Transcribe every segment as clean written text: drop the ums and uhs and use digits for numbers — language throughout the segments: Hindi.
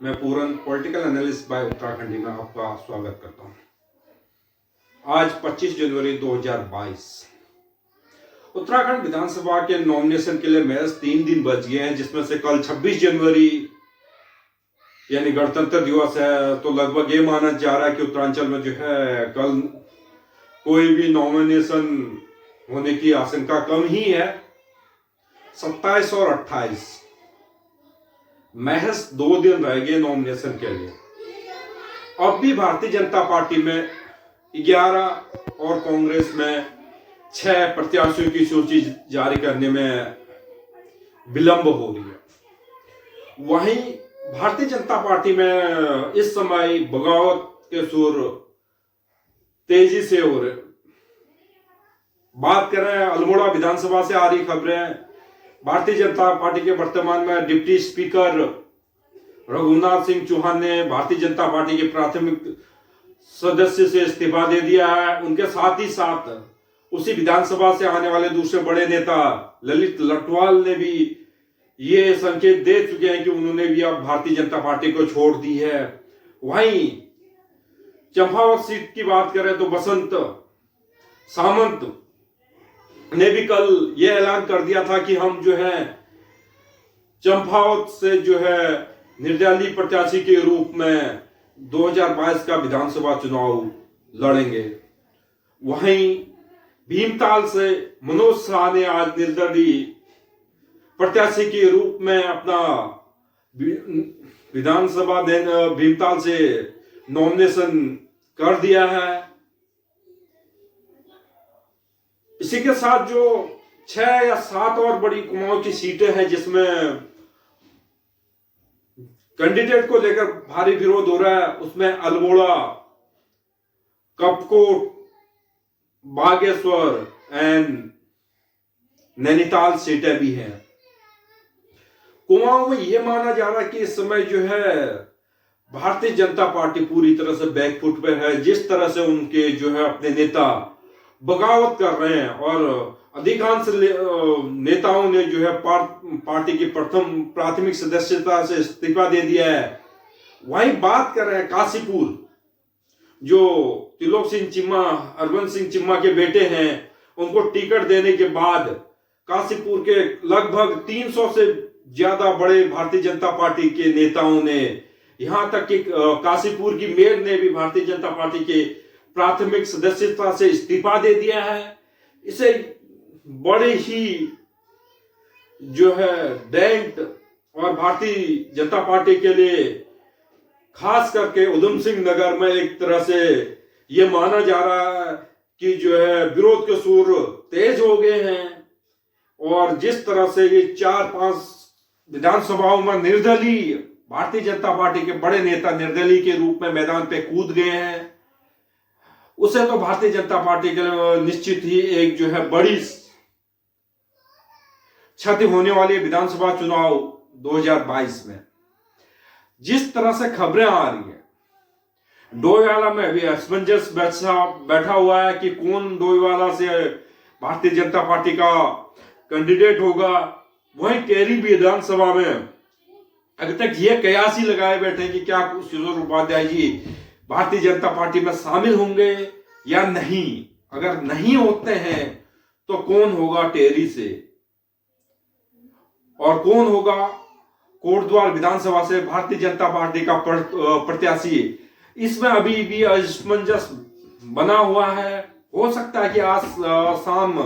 मैं पूरन पॉलिटिकल एनालिस्ट बाय उत्तराखंडी में आपका स्वागत करता हूं। आज 25 जनवरी 2022 उत्तराखंड विधानसभा के नॉमिनेशन के लिए महज 3 दिन बच गए हैं, जिसमें से कल 26 जनवरी यानी गणतंत्र दिवस है। तो लगभग ये माना जा रहा है कि उत्तरांचल में जो है कल कोई भी नॉमिनेशन होने की आशंका कम ही है। 27 और 28 महज 2 दिन रह गए नॉमिनेशन के लिए। अब भी भारतीय जनता पार्टी में 11 और कांग्रेस में 6 प्रत्याशियों की सूची जारी करने में विलंब हो रही है। वहीं भारतीय जनता पार्टी में इस समय बगावत के सुर तेजी से हो रहे। बात करें अल्मोड़ा विधानसभा से आ रही खबरें, भारतीय जनता पार्टी के वर्तमान में डिप्टी स्पीकर रघुनाथ सिंह चौहान ने भारतीय जनता पार्टी के प्राथमिक सदस्य से इस्तीफा दे दिया है। उनके साथ ही साथ उसी विधानसभा से आने वाले दूसरे बड़े नेता ललित लटवाल ने भी ये संकेत दे चुके हैं कि उन्होंने भी अब भारतीय जनता पार्टी को छोड़ दी है। वहीं चंपावत सीट की बात करें तो बसंत सामंत ने भी कल यह ऐलान कर दिया था कि हम जो है चंपावत से जो है निर्दलीय प्रत्याशी के रूप में 2022 का विधानसभा चुनाव लड़ेंगे। वहीं भीमताल से मनोज शाह ने आज निर्दलीय प्रत्याशी के रूप में अपना विधानसभा भीमताल से नॉमिनेशन कर दिया है। इसी के साथ जो 6 या 7 और बड़ी कुमाऊं की सीटें हैं जिसमें कैंडिडेट को लेकर भारी विरोध हो रहा है, उसमें अल्मोड़ा, कपकोट, बागेश्वर एंड नैनीताल सीटें भी हैं। कुमाऊं में यह माना जा रहा है कि इस समय जो है भारतीय जनता पार्टी पूरी तरह से बैकफुट पर है। जिस तरह से उनके जो है अपने नेता बगावत कर रहे हैं और अधिकांश नेताओं ने जो है पार्टी की प्राथमिक सदस्यता से इस्तीफा दे दिया है। वहीं बात कर रहे हैं काशीपुर, जो त्रिलोक सिंह चिम्मा, हरबंस सिंह चिम्मा के बेटे हैं, उनको टिकट देने के बाद काशीपुर के लगभग 300 से ज्यादा बड़े भारतीय जनता पार्टी के नेताओं ने, यहां तक कि काशीपुर की मेयर ने भी भारतीय जनता पार्टी के प्राथमिक सदस्यता से इस्तीफा दे दिया है। इसे बड़े ही जो है डेंट और भारतीय जनता पार्टी के लिए खास करके उधम सिंह नगर में एक तरह से यह माना जा रहा है कि जो है विरोध के सुर तेज हो गए हैं। और जिस तरह से ये 4-5 विधानसभाओं में निर्दलीय भारतीय जनता पार्टी के बड़े नेता निर्दलीय के रूप में मैदान पे कूद गए हैं, उसे तो भारतीय जनता पार्टी के लिए निश्चित ही एक जो है बड़ी क्षति होने वाली है विधानसभा चुनाव 2022 में। जिस तरह से खबरें आ रही हैं, डोईवाला में अभी असमंजस बैठा हुआ है कि कौन डोईवाला से भारतीय जनता पार्टी का कैंडिडेट होगा। वहीं टेहरी विधानसभा में अभी तक ये कयास ही लगाए बैठे कि क्या किशोर उपाध्याय जी भारतीय जनता पार्टी में शामिल होंगे या नहीं। अगर नहीं होते हैं तो कौन होगा टेहरी से और कौन होगा कोटद्वार विधानसभा से भारतीय जनता पार्टी का प्रत्याशी, इसमें अभी भी असमंजस बना हुआ है। हो सकता है कि आज शाम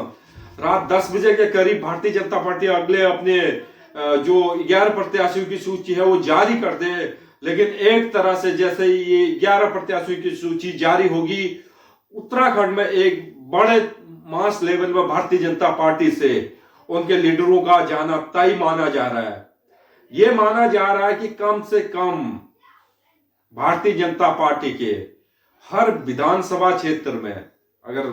रात 10 बजे के करीब भारतीय जनता पार्टी अगले अपने जो 11 प्रत्याशियों की सूची है वो जारी कर दे। लेकिन एक तरह से जैसे ये 11 प्रत्याशियों की सूची जारी होगी, उत्तराखंड में एक बड़े मास लेवल में भारतीय जनता पार्टी से उनके लीडरों का जाना तय माना जा रहा है। यह माना जा रहा है कि कम से कम भारतीय जनता पार्टी के हर विधानसभा क्षेत्र में, अगर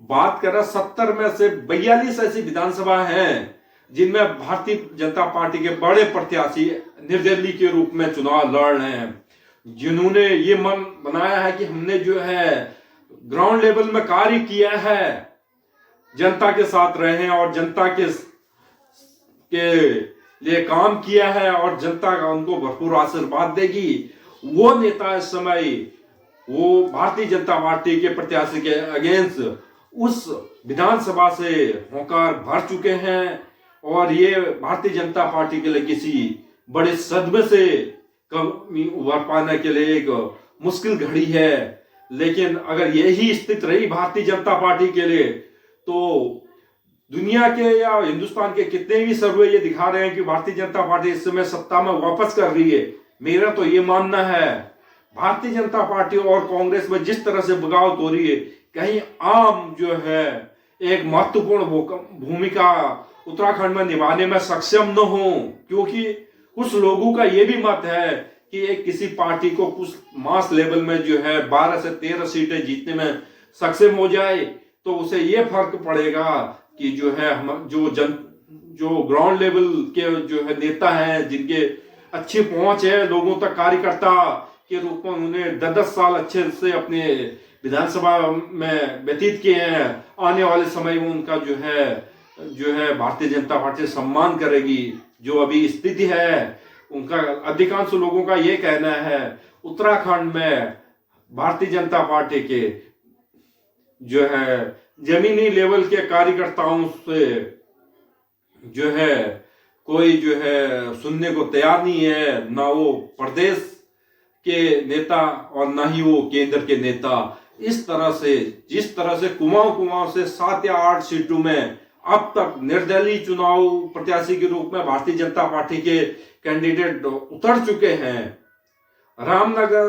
बात करें 70 में से 42 ऐसी विधानसभा हैं जिनमें भारतीय जनता पार्टी के बड़े प्रत्याशी निर्दलीय के रूप में चुनाव लड़ रहे हैं, जिन्होंने ये मन बनाया है कि हमने जो है ग्राउंड लेवल में कार्य किया है, जनता के साथ रहे हैं और जनता के लिए काम किया है और जनता का उनको भरपूर आशीर्वाद देगी, वो नेता इस समय वो भारतीय जनता पार्टी के प्रत्याशी के अगेंस्ट उस विधानसभा से होकर भर चुके हैं। और ये भारतीय जनता पार्टी के लिए किसी बड़े सदमे से कम उभर पाने के लिए एक मुश्किल घड़ी है। लेकिन अगर यही स्थिति रही भारतीय जनता पार्टी के लिए, तो दुनिया के या हिंदुस्तान के कितने भी सर्वे ये दिखा रहे हैं कि भारतीय जनता पार्टी इस समय सत्ता में वापस कर रही है। मेरा तो ये मानना है भारतीय जनता पार्टी और कांग्रेस में जिस तरह से बगावत हो रही है, कहीं आम जो है एक महत्वपूर्ण भूमिका उत्तराखंड में निभाने में सक्षम न हो। क्योंकि कुछ लोगों का ये भी मत है कि एक किसी पार्टी को कुछ मास लेवल में जो है 12 से 13 सीटें जीतने में सक्षम हो जाए, तो उसे ये फर्क पड़ेगा कि जो है हम जो ग्राउंड लेवल के जो है नेता हैं, जिनके अच्छी पहुंच है लोगों तक, कार्यकर्ता के रूप में उन्हें 10-10 साल अच्छे से अपने विधानसभा में व्यतीत किए हैं, आने वाले समय में उनका जो है भारतीय जनता पार्टी सम्मान करेगी। जो अभी स्थिति है, उनका अधिकांश लोगों का ये कहना है उत्तराखंड में भारतीय जनता पार्टी के जो है जमीनी लेवल के कार्यकर्ताओं से जो है कोई जो है सुनने को तैयार नहीं है, ना वो प्रदेश के नेता और ना ही वो केंद्र के नेता। इस तरह से जिस तरह से कुमाऊं से 7 या 8 सीटों में अब तक निर्दलीय चुनाव प्रत्याशी के रूप में भारतीय जनता पार्टी के कैंडिडेट उतर चुके हैं। रामनगर,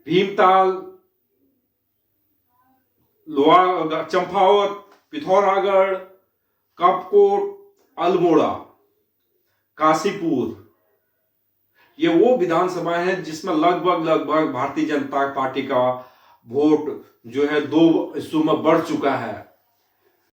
भीमताल, चंपावत, पिथौरागढ़, कपकोट, अल्मोड़ा, काशीपुर, ये वो विधानसभाएं हैं जिसमें लगभग भारतीय जनता पार्टी का वोट जो है 2 हिस्सों में बढ़ चुका है।